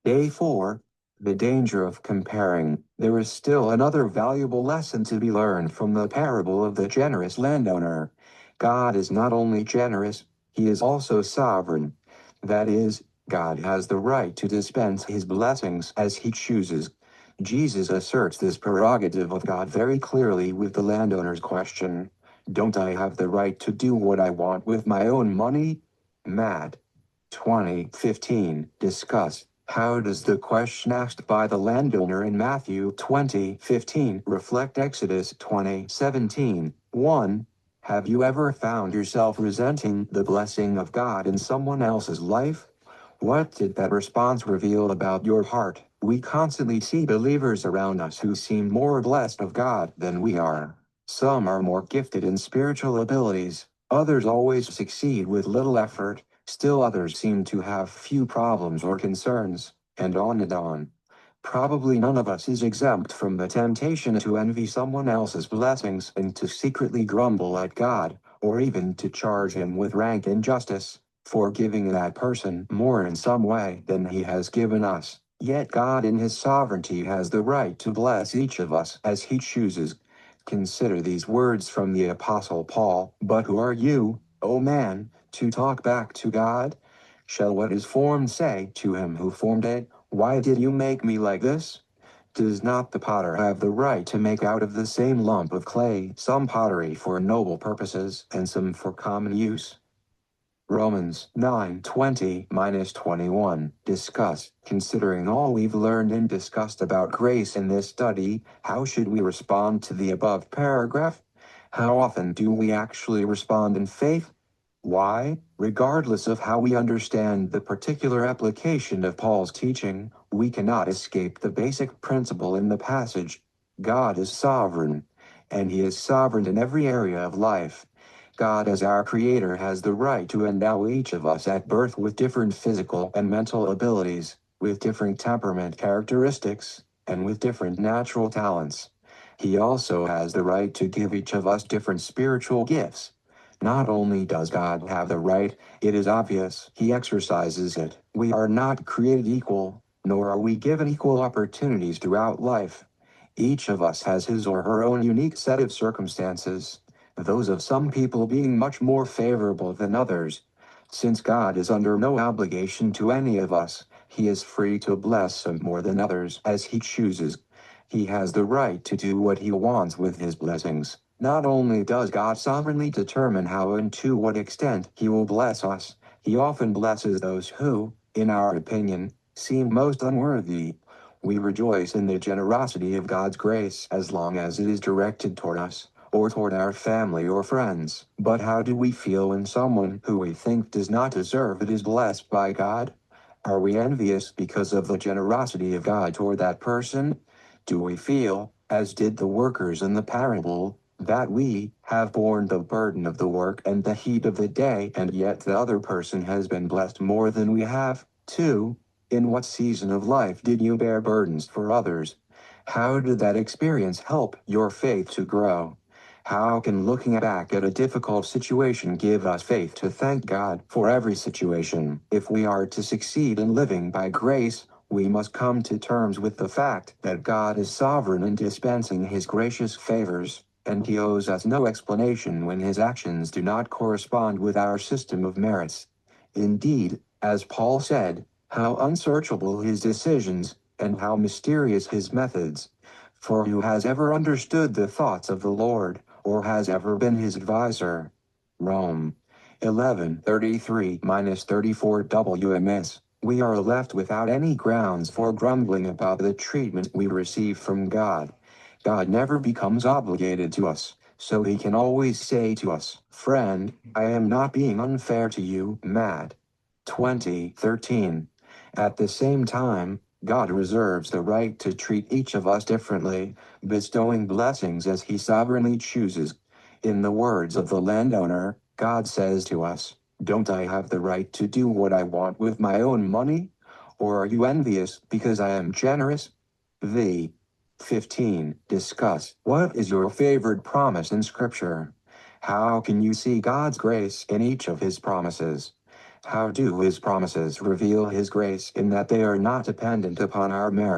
Day 4. The danger of comparing. There is still another valuable lesson to be learned from the parable of the generous landowner. God is not only generous, he is also sovereign. That is, God has the right to dispense his blessings as he chooses. Jesus asserts this prerogative of God very clearly with the landowner's question, "Don't I have the right to do what I want with my own money?" Matt. 20:15. Discuss. How does the question asked by the landowner in Matthew 20:15 reflect Exodus 20:17? 1. Have you ever found yourself resenting the blessing of God in someone else's life? What did that response reveal about your heart? We constantly see believers around us who seem more blessed of God than we are. Some are more gifted in spiritual abilities, others always succeed with little effort, still others seem to have few problems or concerns, and on and on. Probably none of us is exempt from the temptation to envy someone else's blessings and to secretly grumble at God, or even to charge him with rank injustice for giving that person more in some way than he has given us. Yet God in his sovereignty has the right to bless each of us as he chooses. Consider these words from the Apostle Paul, "But who are you, O man, to talk back to God? Shall what is formed say to him who formed it, why did you make me like this? Does not the potter have the right to make out of the same lump of clay some pottery for noble purposes and some for common use?" Romans 9:20-21. Discuss. Considering all we've learned and discussed about grace in this study, how should we respond to the above paragraph? How often do we actually respond in faith? Why, regardless of how we understand the particular application of Paul's teaching, we cannot escape the basic principle in the passage. God is sovereign, and he is sovereign in every area of life. God as our creator has the right to endow each of us at birth with different physical and mental abilities, with different temperament characteristics, and with different natural talents. He also has the right to give each of us different spiritual gifts. Not only does God have the right, it is obvious he exercises it. We are not created equal, nor are we given equal opportunities throughout life. Each of us has his or her own unique set of circumstances, those of some people being much more favorable than others. Since God is under no obligation to any of us, he is free to bless some more than others as he chooses. He has the right to do what he wants with his blessings. Not only does God sovereignly determine how and to what extent he will bless us, he often blesses those who, in our opinion, seem most unworthy. We rejoice in the generosity of God's grace as long as it is directed toward us, or toward our family or friends. But how do we feel when someone who we think does not deserve it is blessed by God? Are we envious because of the generosity of God toward that person? Do we feel, as did the workers in the parable, that we have borne the burden of the work and the heat of the day, and yet the other person has been blessed more than we have? 2. In what season of life did you bear burdens for others? How did that experience help your faith to grow? How can looking back at a difficult situation give us faith to thank God for every situation? If we are to succeed in living by grace, we must come to terms with the fact that God is sovereign in dispensing his gracious favors, and he owes us no explanation when his actions do not correspond with our system of merits. Indeed, as Paul said, how unsearchable his decisions, and how mysterious his methods. For who has ever understood the thoughts of the Lord, or has ever been his advisor? Rome 11:33-34 WMS. We are left without any grounds for grumbling about the treatment we receive from God. God never becomes obligated to us, so he can always say to us, "Friend, I am not being unfair to you." Matt. 20:13. At the same time, God reserves the right to treat each of us differently, bestowing blessings as he sovereignly chooses. In the words of the landowner, God says to us, "Don't I have the right to do what I want with my own money? Or are you envious because I am generous?" V. 15. Discuss. What is your favorite promise in Scripture? How can you see God's grace in each of his promises? How do his promises reveal his grace in that they are not dependent upon our merit?